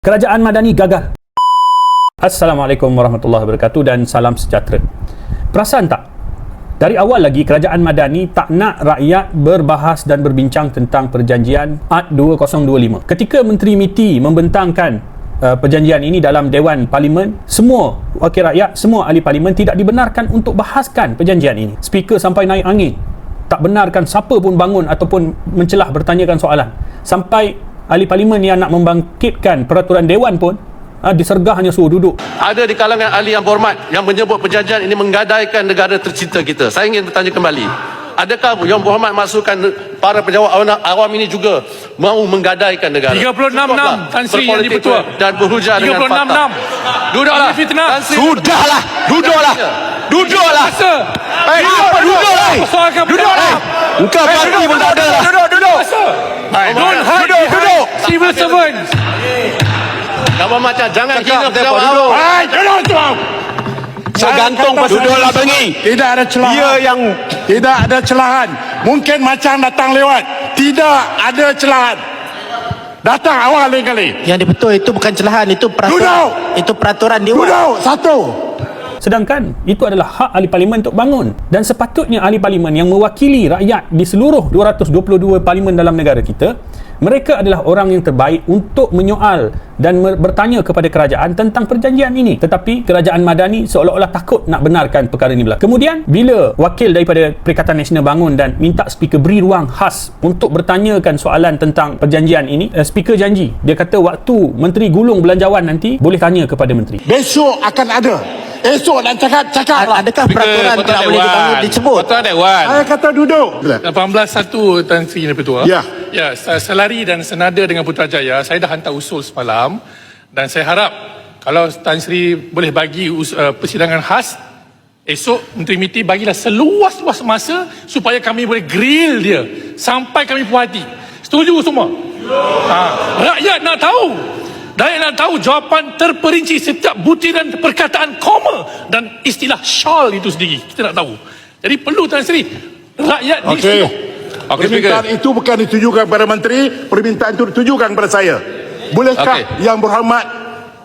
Kerajaan Madani gagal. Assalamualaikum warahmatullahi wabarakatuh dan salam sejahtera. Perasan tak? Dari awal lagi Kerajaan Madani tak nak rakyat berbahas dan berbincang tentang perjanjian AD 2025. Ketika Menteri MITI membentangkan perjanjian ini dalam Dewan Parlimen, semua wakil rakyat, semua ahli parlimen tidak dibenarkan untuk bahaskan perjanjian ini. Speaker sampai naik angin, tak benarkan siapa pun bangun ataupun mencelah bertanyakan soalan. Sampai ahli parlimen yang nak membangkitkan peraturan Dewan pun disergah, hanya suruh duduk. Ada di kalangan ahli yang berhormat yang menyebut perjanjian ini menggadaikan negara tercinta kita. Saya ingin bertanya kembali, adakah yang berhormat maksudkan para pejabat awam ini juga mahu menggadaikan negara? 36-6 Tan Sri yang dipertua dan berhujah dengan fakta. 36-6 Duduklah. Sudahlah. Duduklah. Duduklah. Duduklah. Duduklah. Engkau parti pun tak ada lah. Duduk. Don't hide behind civil servants. Kamu macam jangan hina pejabat awam. Duduk tu. Saya gantung pasal duduklah bengi. Tidak ada celahan. Dia yang Tidak ada celahan. Mungkin macam datang lewat. Tidak ada celahan. Datang awal lain kali. Yang dibetul itu bukan celahan, itu peraturan. Duduk. Itu peraturan Dewan. Duduk. Satu. Sedangkan itu adalah hak ahli parlimen untuk bangun, dan sepatutnya ahli parlimen yang mewakili rakyat di seluruh 222 parlimen dalam negara kita, mereka adalah orang yang terbaik untuk menyoal dan bertanya kepada kerajaan tentang perjanjian ini. Tetapi Kerajaan Madani seolah-olah takut nak benarkan perkara ini berlaku. Kemudian bila wakil daripada Perikatan Nasional bangun dan minta speaker beri ruang khas untuk bertanyakan soalan tentang perjanjian ini, speaker janji, dia kata waktu menteri gulung belanjawan nanti boleh tanya kepada menteri. Besok akan ada. Esok nak cakap lah. Adakah peraturan tidak boleh disebut? Peraturan Dewan. Saya kata duduk. 18.1 Tan Sri yang dipertua. Ya. Ya, selari dan senada dengan Putrajaya, saya dah hantar usul semalam dan saya harap kalau Tan Sri boleh bagi persidangan khas esok, Menteri MITI bagilah seluas-luas masa supaya kami boleh grill dia sampai kami puas hati. Setuju semua? Rakyat nak tahu. Rakyat nak tahu jawapan terperinci setiap butiran perkataan koma dan istilah shawl itu sendiri. Kita nak tahu. Jadi perlu Tan Sri rakyat Okey. Okey, Permintaan itu bukan ditujukan kepada menteri. Permintaan itu ditujukan kepada saya. Bolehkah yang berhormat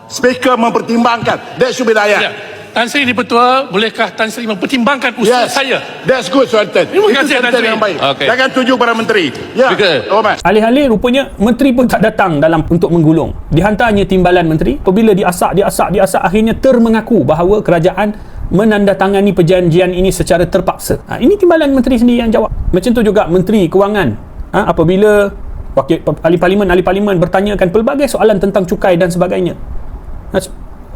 speaker mempertimbangkan? That should be the ayat. Ya. Tan Sri dipertua, bolehkah Tan Sri mempertimbangkan usul saya? That's good, Sultan. Terima kasih, Tan Sultan Sri. yang baik. Okey. Jangan tuju pada menteri. Ya, hormat. Alih-alih rupanya menteri pun tak datang dalam untuk menggulung. Dihantarnya timbalan menteri. Apabila diasak, akhirnya termengaku bahawa kerajaan menandatangani perjanjian ini secara terpaksa. Ini timbalan menteri sendiri yang jawab. Macam tu juga Menteri Kewangan. Apabila wakil ahli parlimen bertanyakan pelbagai soalan tentang cukai dan sebagainya.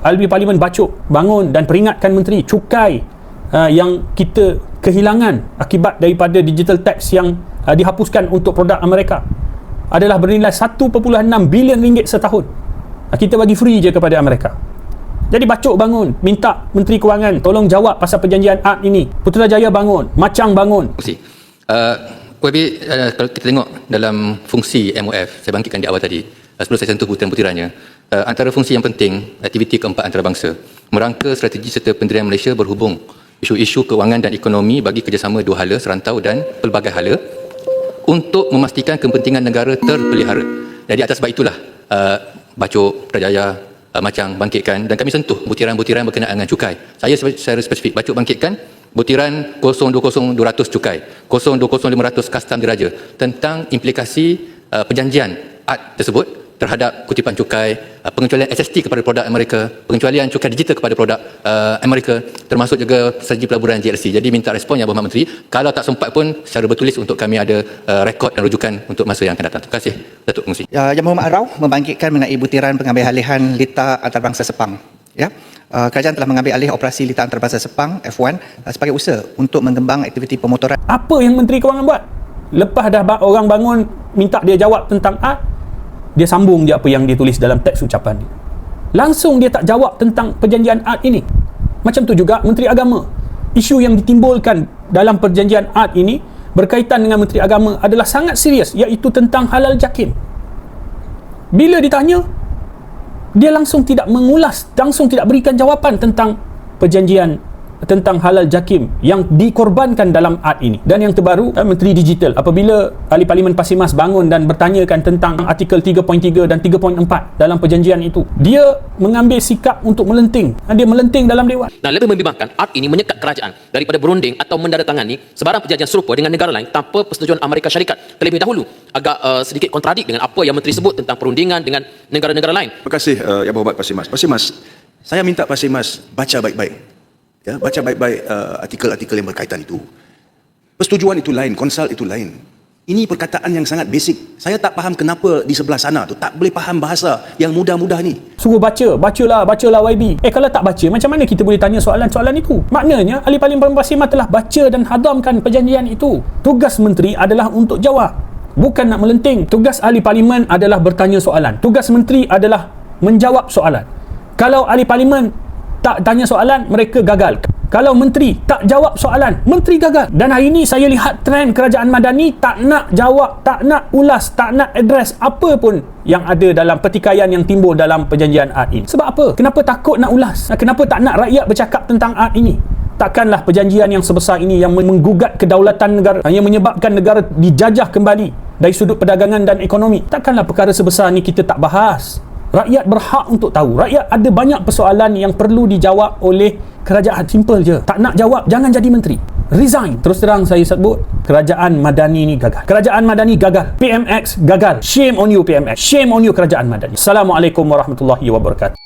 Ahli parlimen bacok, bangun dan peringatkan menteri cukai yang kita kehilangan akibat daripada digital tax yang dihapuskan untuk produk Amerika adalah bernilai 1.6 bilion ringgit setahun. Kita bagi free je kepada Amerika. Jadi bacok bangun, minta Menteri Kewangan tolong jawab pasal perjanjian AD ini. Putrajaya bangun, Macang bangun. Kalau kita tengok dalam fungsi MOF, saya bangkitkan di awal tadi, sebelum saya sentuh butiran-butirannya, antara fungsi yang penting, aktiviti keempat antarabangsa, merangka strategi serta pendirian Malaysia berhubung isu-isu kewangan dan ekonomi bagi kerjasama dua hala, serantau dan pelbagai hala untuk memastikan kepentingan negara terpelihara. Jadi atas sebab itulah Bacok, Putrajaya, Macang bangkitkan dan kami sentuh butiran-butiran berkenaan dengan cukai. Saya secara spesifik, Bacok bangkitkan butiran 020200 cukai, 020500 kastam diraja tentang implikasi perjanjian AD tersebut terhadap kutipan cukai, pengecualian SST kepada produk Amerika, pengecualian cukai digital kepada produk Amerika, termasuk juga strategi pelaburan GLC. Jadi minta respon Yang Berhormat Menteri, kalau tak sempat pun secara bertulis untuk kami ada rekod dan rujukan untuk masa yang akan datang. Terima kasih Datuk Pengerusi. Yang Berhormat Rau membangkitkan mengenai butiran pengambil alihan Lita Antarabangsa Sepang. Ya. Kerajaan telah mengambil alih operasi Lita Antarabangsa Sepang F1 sebagai usaha untuk mengembang aktiviti pemotoran. Apa yang Menteri Kewangan buat? Lepas dah orang bangun minta dia jawab tentang AD, dia sambung je apa yang dia tulis dalam teks ucapan dia. Langsung dia tak jawab tentang perjanjian AD ini. Macam tu juga Menteri Agama. Isu yang ditimbulkan dalam perjanjian AD ini berkaitan dengan Menteri Agama adalah sangat serius, iaitu tentang halal jakim. Bila ditanya, dia langsung tidak mengulas, langsung tidak berikan jawapan tentang perjanjian tentang halal jakim yang dikorbankan dalam art ini. Dan yang terbaru, Menteri Digital apabila Ahli Parlimen Pasir Mas bangun dan bertanyakan tentang artikel 3.3 dan 3.4 dalam perjanjian itu, dia mengambil sikap untuk melenting. Dia melenting dalam dewan. Nah, lebih membimbangkan, art ini menyekat kerajaan daripada berunding atau menandatangani sebarang perjanjian serupa dengan negara lain tanpa persetujuan Amerika Syarikat terlebih dahulu. Agak sedikit kontradik dengan apa yang Menteri sebut tentang perundingan dengan negara-negara lain. Terima kasih Yang Berhormat Pasir Mas. Pasir Mas, saya minta Pasir Mas baca baik-baik. Ya, baca baik-baik artikel-artikel yang berkaitan itu. Persetujuan itu lain, konsult itu lain. Ini perkataan yang sangat basic. Saya tak faham kenapa di sebelah sana tu tak boleh faham bahasa yang mudah-mudah ni. Suruh bacalah YB. Kalau tak baca, macam mana kita boleh tanya soalan-soalan itu? Maknanya Ahli Parlimen Pasir Mas telah baca dan hadamkan perjanjian itu. Tugas menteri adalah untuk jawab, bukan nak melenting. Tugas Ahli Parlimen adalah bertanya soalan. Tugas menteri adalah menjawab soalan. Kalau Ahli Parlimen tak tanya soalan, mereka gagal. Kalau menteri tak jawab soalan, menteri gagal. Dan hari ini saya lihat trend kerajaan madani tak nak jawab, tak nak ulas, tak nak address apa pun yang ada dalam pertikaian yang timbul dalam perjanjian art ini. Sebab apa? Kenapa takut nak ulas? Kenapa tak nak rakyat bercakap tentang art ini? Takkanlah perjanjian yang sebesar ini yang menggugat kedaulatan negara, yang menyebabkan negara dijajah kembali dari sudut perdagangan dan ekonomi. Takkanlah perkara sebesar ni kita tak bahas. Rakyat berhak untuk tahu. Rakyat ada banyak persoalan yang perlu dijawab oleh kerajaan. Simple je. Tak nak jawab, jangan jadi menteri. Resign. Terus terang saya sebut, kerajaan madani ni gagal. Kerajaan madani gagal. PMX gagal. Shame on you PMX. Shame on you kerajaan madani. Assalamualaikum warahmatullahi wabarakatuh.